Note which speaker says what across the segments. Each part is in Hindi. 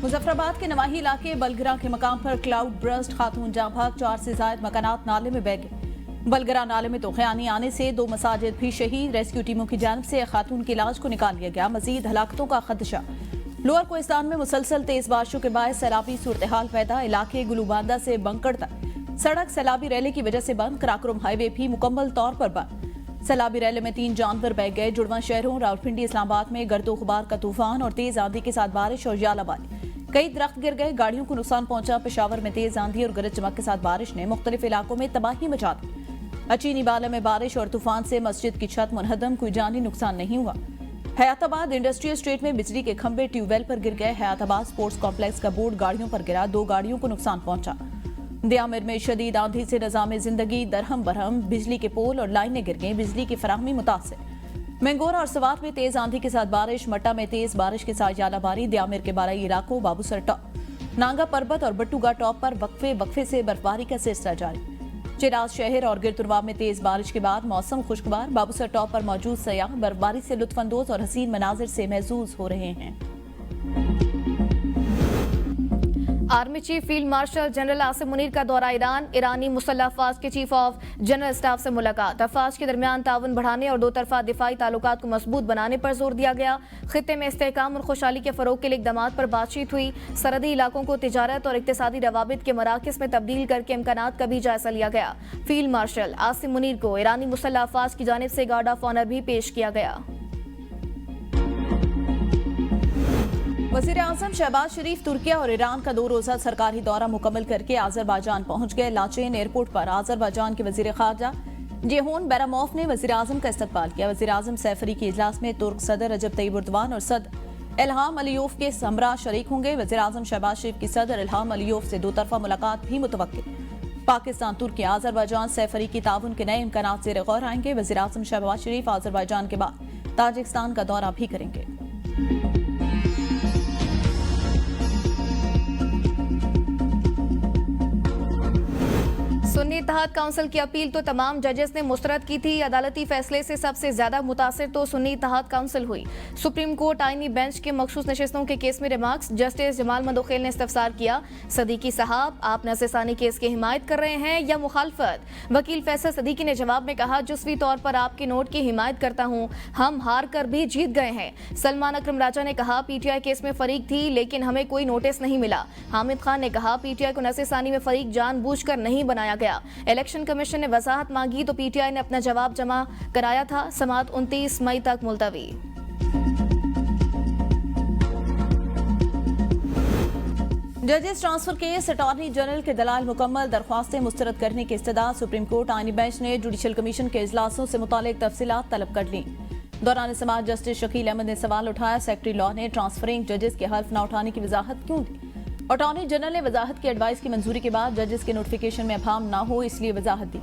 Speaker 1: मुजफ्फराबाद के नवाही इलाके बलगरा के मकाम पर क्लाउड ब्रस्ट, खातून जाँ भाग, 4 से ज्यादा मकानात नाले में बह गए। बलगरा नाले में तूफानी आने से 2 मसाजिद भी शहीद। रेस्क्यू टीमों की जानिब से खातून के इलाज को निकाल लिया गया। मजीद हलाकतों का खदशा। लोअर कोहिस्तान में मुसलसल तेज बारिशों के बाद सैलाबी सूरत हाल पैदा। इलाके गुलूबांदा से बंकड़ तक सड़क सैलाबी रैली की वजह से बंद। कराक्रम हाईवे भी मुकम्मल तौर पर बंद। सैलाबी रैली में 3 जानवर बह गए। जुड़वा शहरों रावलपिंडी इस्लामाबाद में गर्दो गुबार का तूफान और तेज आंधी के साथ बारिश और यालाबारी। कई दरख्त गिर गए, गाड़ियों को नुकसान पहुंचा। पेशावर में तेज आंधी और गरज चमक के साथ बारिश ने मुख्तलिफ इलाकों में तबाही मचा दी। अचीनी बाला में बारिश और तूफान से मस्जिद की छत मुनहदम, कोई जानी नुकसान नहीं हुआ। हयाताबाद इंडस्ट्रियल स्ट्रीट में बिजली के खंभे ट्यूबवेल पर गिर गए। हयाताबाद स्पोर्ट्स कॉम्प्लेक्स का बोर्ड गाड़ियों पर गिरा, 2 गाड़ियों को नुकसान पहुंचा। दियामिर में शदीद आंधी से निजाम जिंदगी दरहम बरहम, बिजली के पोल और लाइनें गिर गई, बिजली की फराहमी मुतासिर। मैंगोरा और सवात में तेज आंधी के साथ बारिश, मट्टा में तेज बारिश के साथ यालाबारी। दियामिर के बाराई इलाकों बाबूसर टॉप, नांगा पर्वत और बट्टूगा टॉप पर वक्फे से बर्फबारी का सिलसिला जारी। चिराज शहर और गिरतुरवा में तेज बारिश के बाद मौसम खुशगवार। बाबूसर टॉप पर मौजूद सयाह बर्फबारी से लुत्फानंदोज और हसीन मनाजिर से महसूस हो रहे हैं।
Speaker 2: Army chief field marshal general Asim Munir का दौरा ईरान। ईरानी मुसल्लह अफवाज के चीफ ऑफ जनरल स्टाफ से मुलाकात। अफवाज के दरमियान ताउन बढ़ाने और 2 तरफा दिफाई ताल्लुकात को मजबूत बनाने पर जोर दिया गया। खित्ते में इस्तेहकाम और खुशहाली के फरोग के लिए इक़दामात पर बातचीत हुई। सरहदी इलाकों को तिजारत और इक्तिसादी रवाबित के मराकज़ में तब्दील करके इम्कानात का भी जायजा लिया गया। फील्ड मार्शल आसिम मुनीर को ईरानी मुसल्लह अफवाज की जानिब से गार्ड ऑफ ऑनर भी पेश किया गया।
Speaker 1: वज़ीर आज़म शहबाज शरीफ तुर्किया और ईरान का 2 रोज़ा सरकारी दौरा मुकम्मल करके आज़रबाईजान पहुंच गए। लाचेन एयरपोर्ट पर आज़रबाईजान के वज़ीर ख़ारजा जेहोन बैरामोफ ने वज़ीर आज़म का इस्तकबाल किया। वज़ीर आज़म सैफरी के इजलास में तुर्क सदर रजब तय्यिब एर्दोगान और सदर इल्हाम अलीयोव के हमरा शरीक होंगे। वज़ीर आज़म शहबाज शरीफ की सदर इल्हाम अलीयोव से 2 तरफा मुलाकात भी मुतवक्किल। पाकिस्तान तुर्किया आज़रबाईजान सैफरी की ताउन के नए इम्कानात ज़ेर गौर आएंगे। वज़ीर आज़म शहबाज शरीफ आज़रबाईजान के बाद ताजिकिस्तान का दौरा भी करेंगे।
Speaker 2: सुन्नी इत्तेहाद काउंसिल की अपील तो तमाम जजेस ने मुस्तरद की थी। अदालती फैसले से सबसे ज्यादा मुतासिर तो सुन्नी इत्तेहाद काउंसिल हुई। सुप्रीम कोर्ट आईनी बेंच के मखसूस नशिस्तों के केस में रिमार्क्स। जस्टिस जमाल मंदोखेल ने इस्तफसार किया, सदीकी साहब आप नज़रसानी केस की हिमायत कर रहे हैं या मुखालफत? वकील फैसल सदीकी ने जवाब में कहा, जुज़वी तौर पर आपके नोट की हिमायत करता हूँ, हम हार कर भी जीत गए हैं। सलमान अकरम राजा ने कहा, पीटीआई केस में फरीक थी लेकिन हमें कोई नोटिस नहीं मिला। हामिद खान ने कहा, पीटीआई को नज़रसानी में फरीक जानबूझकर नहीं बनाया गया। इलेक्शन कमीशन ने वजाहत मांगी तो पीटीआई ने अपना जवाब जमा कराया था। समाअत 29 मई तक मुलतवी।
Speaker 1: जजेस ट्रांसफर केस, अटॉर्नी जनरल के दलाल मुकम्मल, दरख्वास्तें मुस्तरद करने की इस्तदा। सुप्रीम कोर्ट आईनी बेंच ने जुडिशल कमीशन के इजलासों से मुतालिक तफसीलात तलब कर ली। दौरान समाअत जस्टिस शकील अहमद ने सवाल उठाया, सेक्रेटरी लॉ ने ट्रांसफरिंग जजेस के हल्फ न उठाने की वजाहत क्यों दी? अटॉर्नी जनरल ने वजाहत की एडवाइस की मंजूरी के बाद जजेस के नोटिफिकेशन में अभाम ना हो इसलिए वजाहत दी।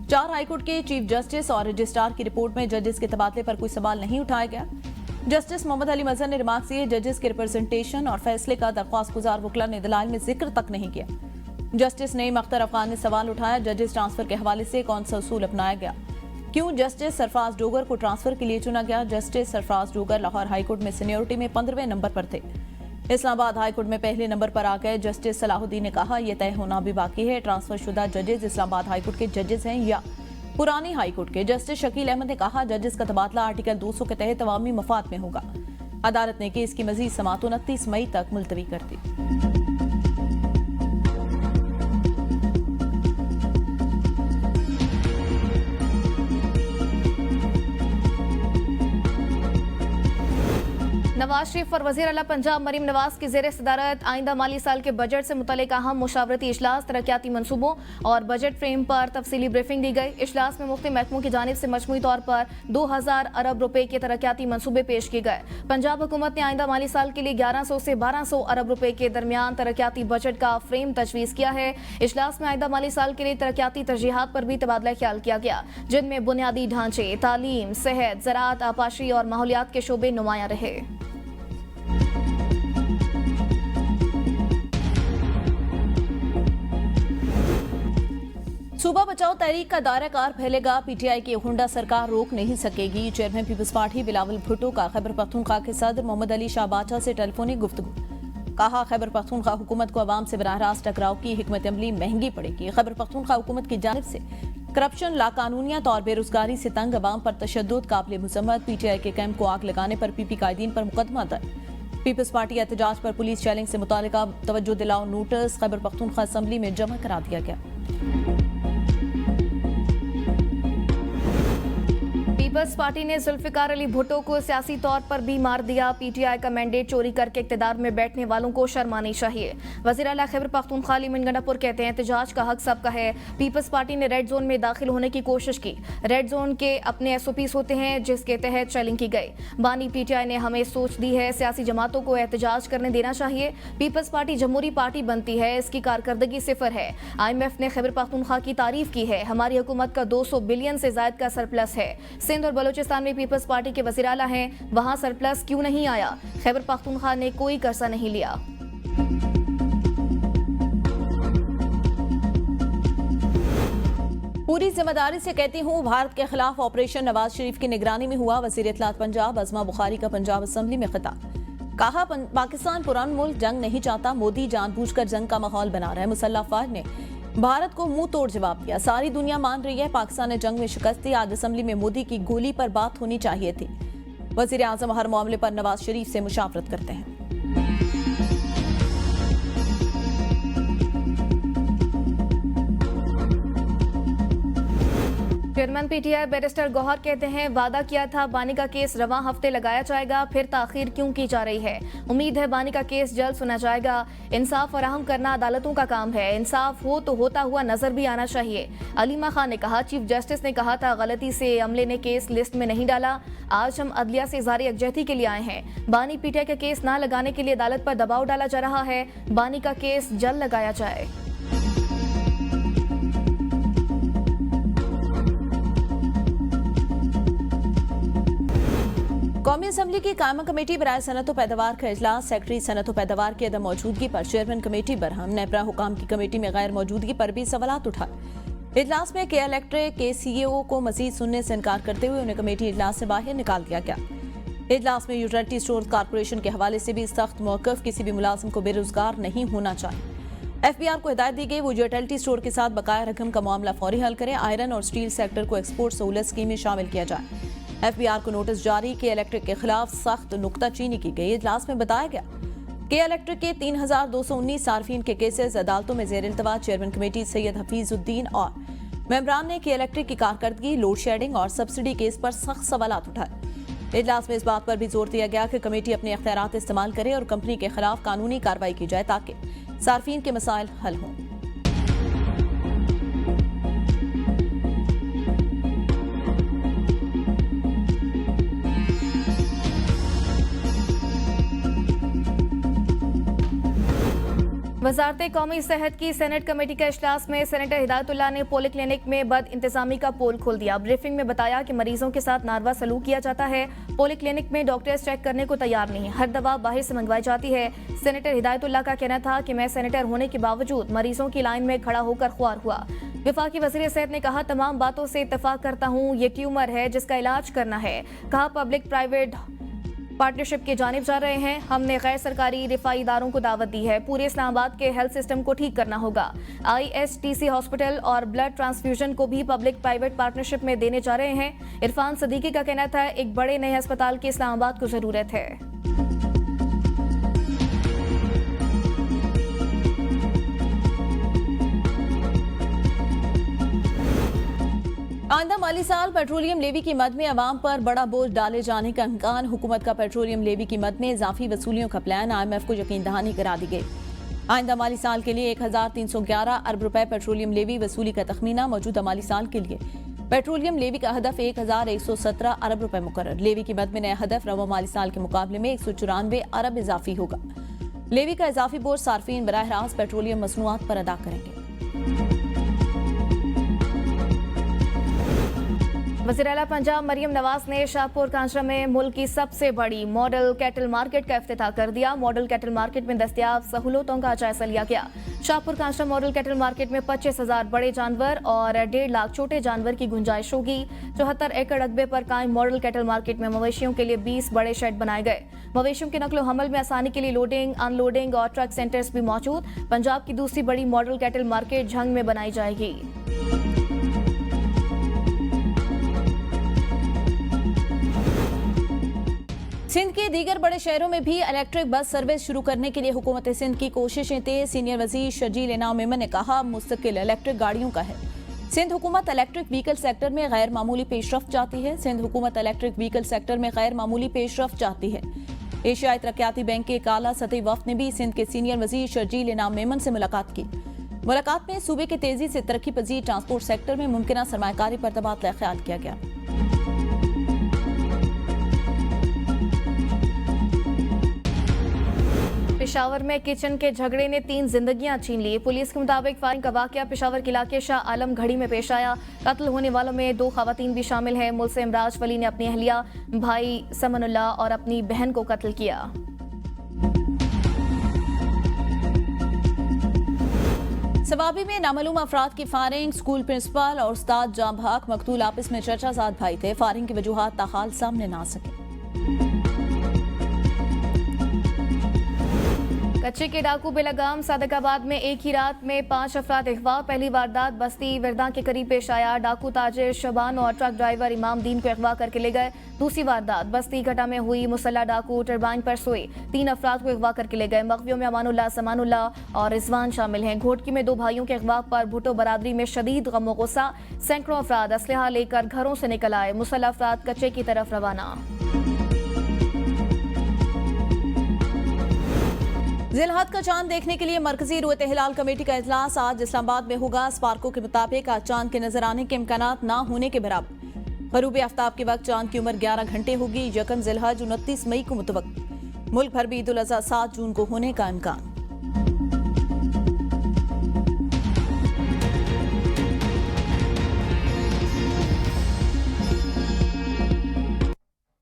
Speaker 1: 4 हाईकोर्ट के चीफ जस्टिस और रजिस्ट्रार की रिपोर्ट में जजेस के तबादले पर कोई सवाल नहीं उठाया गया। जस्टिस मोहम्मद अली मजहर ने रिमार्क दिए, जजेस के रिप्रेजेंटेशन और फैसले का दरख्वास्त गुजार वकला ने दलाइल में जिक्र तक नहीं किया। जस्टिस नईम अख्तर अफगान ने सवाल उठाया, जजेस ट्रांसफर के हवाले से कौन सा उसूल अपनाया गया? क्यों जस्टिस सरफराज डोगर को ट्रांसफर के लिए चुना गया? जस्टिस सरफराज डोगर लाहौर हाईकोर्ट में सीनियोरिटी में 15वें नंबर पर थे, इस्लामाबाद हाईकोर्ट में पहले नंबर पर आ गए। जस्टिस सलाहुद्दीन ने कहा, यह तय होना भी बाकी है ट्रांसफर शुदा जजेस इस्लामाबाद हाईकोर्ट के जजेस हैं या पुरानी हाईकोर्ट के। जस्टिस शकील अहमद ने कहा, जजेस का तबादला आर्टिकल 200 के तहत अवामी मफाद में होगा। अदालत ने केस की मजीद समाअत 29 मई तक मुलतवी कर दी।
Speaker 2: नवाज शरीफ और वज़ीर आला पंजाब मरीम नवाज की ज़ेर सदारत आइंदा माली साल के बजट से मुतल्लिक़ अहम मुशावरती इजलास, तरक्याती मनसूबों और बजट फ्रेम पर तफसीली ब्रीफिंग दी गई। इजलास में मुख्तलिफ महकमों की जानिब से मजमूई तौर पर 2000 अरब रुपए के तरक्याती मनसूबे पेश किए गए। पंजाब हुकूमत ने आइंदा माली साल के लिए 1100 से 1200 अरब रुपए के दरमियान तरक्याती बजट का फ्रेम तजवीज़ किया है। इजलास में आइंदा माली साल के लिए तरक्याती तरजीहात पर भी तबादला ख्याल किया गया, जिनमें बुनियादी ढांचे, तालीम, सेहत, ज़राअत, आपाशी और माहौलियात के शोबे नुमायां रहे।
Speaker 1: सूबा बचाओ तहरीक का दायरा कार फैलेगा, पीटीआई की हुंडा सरकार रोक नहीं सकेगी। चेयरमैन पीपल्स पार्टी बिलावल भुट्टो का खैबर पख्तूनख्वा के सदर मोहम्मद अली शाह बाचा से टेलीफोनिक गुफ्तगू। कहा खैबर पख्तूनख्वा हुकूमत को अवाम से बराह रास्त टकराव की हिकमत अमली महंगी पड़ेगी। खैबर पख्तूनख्वा हुकूमत की जानिब से करप्शन, लाकानूनियत और बेरोजगारी से तंग अवाम पर तशद्दुद काबिल मुजम्मत। पीटीआई के कैंप को आग लगाने पर पीपी कायदीन पर मुकदमा दर्ज। पीपल्स पार्टी एहतजाज पर पुलिस चैलेंज से मुतालिका तवज्जो दिलाओ नोटिस खैबर पख्तूनख्वा असम्बली में जमा करा दिया गया।
Speaker 2: पीपल्स पार्टी ने जुल्फिकार अली भुट्टो को सियासी तौर पर भी मार दिया। पीटीआई का मैंडेट चोरी करके इक्तिदार में बैठने वालों को शर्म आनी चाहिए। वज़ीर आला खैबर पख्तूनख्वा अली गंडापुर कहते हैं एहतजाज का हक सबका है। पीपल्स पार्टी ने रेड जोन में दाखिल होने की कोशिश की। रेड जोन के अपने SOPs होते हैं जिसके तहत चैलेंज की गई। बानी पीटीआई ने हमें सोच दी है, सियासी जमातों को एहतजाज करने देना चाहिए। पीपल्स पार्टी जमहूरी पार्टी बनती है, इसकी कारकर्दगी सिफर है। IMF ने खैबर पख्तूनख्वा की तारीफ की है। हमारी हुकूमत का 200 बिलियन से ज्यादा का सरप्लस है। सिंध और बलूचिस्तान में पीपल्स पार्टी के वज़ीर आला हैं, वहां सरप्लस क्यों नहीं आया? खैबर पख्तूनख्वा ने कोई कर्जा नहीं लिया।
Speaker 1: पूरी जिम्मेदारी से कहती हूँ, भारत के खिलाफ ऑपरेशन नवाज शरीफ की निगरानी में हुआ। वज़ीर इत्तलात पंजाब अज़मा बुखारी का पंजाब असम्बली में खिताब। कहा पाकिस्तान पुरान मुल्क जंग नहीं चाहता, मोदी जानबूझकर जंग का माहौल बना रहा है। मुसल्लह अफवाज ने भारत को मुंह तोड़ जवाब दिया। सारी दुनिया मान रही है पाकिस्तान ने जंग में शिकस्त दी। आज असम्बली में मोदी की गोली पर बात होनी चाहिए थी। वज़ीर आज़म हर मामले पर नवाज शरीफ से मुशावरत करते हैं।
Speaker 2: चेयरमैन पीटीआई बैरिस्टर गौहर कहते हैं वादा किया था बानी का केस रवां हफ्ते लगाया जाएगा, फिर ताखीर क्यों की जा रही है? उम्मीद है बानी का केस जल्द सुना जाएगा। इंसाफ फराहम करना अदालतों का काम है, इंसाफ हो तो होता हुआ नजर भी आना चाहिए। अलीमा खान ने कहा चीफ जस्टिस ने कहा था गलती से अमले ने केस लिस्ट में नहीं डाला। आज हम अदलिया से इज़हार यकजहती के लिए आए हैं। बानी पीटीआई का केस ना लगाने के लिए अदालत पर दबाव डाला जा रहा है। बानी का केस जल्द लगाया जाए।
Speaker 1: कौमी असम्बली की कायमा कमेटी बराए सनत व पैदावार का इजलास। सेक्रेटरी सनत व पैदावार की अदम मौजूदगी पर चेयरमैन कमेटी बरहम। नेपरा हुकाम की कमेटी में गैर मौजूदगी पर भी सवालात उठाए। इजलास में के इलेक्ट्रिक के CEO को मजीद सुनने से इनकार करते हुए उन्हें कमेटी इजलास से बाहर निकाल दिया गया। इजलास में यूटिलिटी स्टोर कारपोरेशन के हवाले से भी सख्त मौक़िफ़। किसी भी मुलाजिम को बेरोजगार नहीं होना चाहिए। FBR को हिदायत दी गई वो यूटिलिटी स्टोर के साथ बकाया रकम का मामला फौरी हल करे। आयरन और स्टील सेक्टर को एक्सपोर्ट सहूलत स्कीम में शामिल किया जाए। FBR को नोटिस जारी। के इलेक्ट्रिक के खिलाफ सख्त नुक्ताचीनी की गई। इजलास में बताया गया के इलेक्ट्रिक के 3219 सार्फिन के केसेस अदालतों में जेर इल्तवा। चेयरमैन कमेटी सैयद हफीजुद्दीन और मेंबरान ने के इलेक्ट्रिक की कारकर्दगी, लोड शेडिंग और सब्सिडी केस पर सख्त सवालात उठाए। इजलास में इस बात पर भी जोर दिया गया कि कमेटी अपने इख्तियारात इस्तेमाल करे और कंपनी के खिलाफ कानूनी कार्रवाई की जाए ताकि सार्फिन के मसाइल हल हों।
Speaker 2: वजारत कौमी सेहत की सेनेट कमेटी के इजलास में सेनेटर हिदायतुल्लाह ने पोलियो क्लिनिक में बद इंतजामी का पोल खोल दिया। ब्रीफिंग में बताया कि मरीजों के साथ नारवा सलूक किया जाता है। पोलियो क्लिनिक में डॉक्टर्स चेक करने को तैयार नहीं, हर दवा बाहर से मंगवाई जाती है। सेनेटर हिदायतुल्लाह का कहना था कि मैं सेनेटर होने के बावजूद मरीजों की लाइन में खड़ा होकर ख्वार हुआ। वफाकी वज़ीर सेहत ने कहा तमाम बातों से इत्तफाक करता हूँ, ये ट्यूमर है जिसका इलाज करना है। कहा पब्लिक प्राइवेट पार्टनरशिप की जानिब जा रहे हैं। हमने गैर सरकारी रिफाई इदारों को दावत दी है। पूरे इस्लामाबाद के हेल्थ सिस्टम को ठीक करना होगा। ISTC हॉस्पिटल और ब्लड ट्रांसफ्यूजन को भी पब्लिक प्राइवेट पार्टनरशिप में देने जा रहे हैं। इरफान सदीकी का कहना था एक बड़े नए अस्पताल की इस्लामाबाद को जरूरत है।
Speaker 1: आइंदा माली साल पेट्रोलियम लेवी की मद में अवाम पर बड़ा बोझ डाले जाने का इम्कान। हुकूमत का पेट्रोलियम लेवी की मद में इजाफी वसूलियों का प्लान। IMF को यकीन दहानी करा दी गई। आइंदा माली साल के लिए 1311 अरब रुपए पेट्रोलियम लेवी वसूली का तखमीना। मौजूदा माली साल के लिए पेट्रोलियम लेवी का हदफ 1117 अरब रुपए मुकर्रर। लेवी की मद में नया हदफ रवा माली साल के मुकाबले में 194 अरब इजाफी होगा। लेवी का इजाफी बोझ सार्फिन बराह रास्त पेट्रोलियम मसनूआत पर अदा करेंगे।
Speaker 2: वज़ीर आला पंजाब मरियम नवाज ने शाहपुर कांसरा में मुल्क की सबसे बड़ी मॉडल कैटल मार्केट का इफ्तिताह कर दिया। मॉडल कैटल मार्केट में दस्तयाब सहूलतों का जायजा लिया गया। शाहपुर कांसरा मॉडल कैटल मार्केट में 25,000 बड़े जानवर और 1.5 लाख छोटे जानवर की गुंजाइश होगी। 74 एकड़ रकबे पर कायम मॉडल कैटल मार्केट में मवेशियों के लिए 20 बड़े शेड बनाए गए। मवेशियों के नकलो हमल में आसानी के लिए लोडिंग, अनलोडिंग और ट्रक सेंटर्स भी मौजूद। पंजाब की दूसरी बड़ी मॉडल कैटल मार्केट झंग में बनाई जाएगी।
Speaker 1: सिंध के दीगर बड़े शहरों में भी इलेक्ट्रिक बस सर्विस शुरू करने के लिए हुकूमत सिंध की कोशिशें तेज। सीनियर वजीर शर्जील इनाम मेमन ने कहा, मुस्तकिल इलेक्ट्रिक गाड़ियों का है। सिंध हुकूमत इलेक्ट्रिक व्हीकल सेक्टर में गैर मामूली पेशरफ्त चाहती है। सिंध हुकूमत इलेक्ट्रिक व्हीकल सेक्टर में गैर मामूली पेशरफ्त चाहती है। एशियाई तरक्याती बैंक के एक आला सतही वफ्द ने भी सिंध के सीनियर वजीर शर्जील इनाम मेमन से मुलाकात की। मुलाकात में सूबे के तेजी से तरक्की पजीर ट्रांसपोर्ट सेक्टर में मुमकिन सरमायाकारी पर तबादला ख्याल किया गया।
Speaker 2: पेशावर में किचन के झगड़े ने 3 जिंदगियां छीन ली। पुलिस के मुताबिक फायरिंग का वाकया पेशावर के इलाके शाह आलम घड़ी में पेश आया। कत्ल होने वालों में 2 खवातीन भी शामिल हैं। मुल्ज़िम इमराज वली ने अपनी अहलिया, भाई समनुल्लाह और अपनी बहन को कत्ल किया।
Speaker 1: सवाबी में नामालूम अफराद की फायरिंग। स्कूल प्रिंसिपल और उस्ताद जां भाग मकतूल आपस में चचाजाद भाई थे। फायरिंग की वजूहात ताहाल सामने ना आ सके।
Speaker 2: कच्चे के डाकू बेलगाम सादकाबाद में एक ही रात में 5 अफराद अगवा। पहली वारदात बस्ती विरदा के करीब पेश आया। डाकू ताजिर शबान और ट्रक ड्राइवर इमाम दीन को अगवा करके ले गए। दूसरी वारदात बस्ती घटा में हुई। मुसल्ला डाकू टरबाइन पर सोए 3 अफराद को अगवा करके ले गए। मगवियों में अमानुल्लाह, समानुल्लाह और रिजवान शामिल हैं। घोटकी में 2 भाइयों के अगवा पर भुट्टो बरादरी में शदीद गम गुस्सा। सैकड़ों अफराद असलहा लेकर घरों से निकल आए। मुसल्ला अफराद कच्चे की तरफ रवाना।
Speaker 1: जिलहद का चांद देखने के लिए मरकजी रुएत हिलाल कमेटी का इजलास आज इस्लामाबाद में होगा। स्पार्को के मुताबिक आज चांद के नजर आने के इम्कानात ना होने के बराबर। गरूब आफ्ताब के वक्त चांद की उम्र 11 घंटे होगी। यकम जिलहज 29 मई को मुतवक्किल। मुल्क भर भी ईद उल अज़हा 7 जून को होने का इम्कान।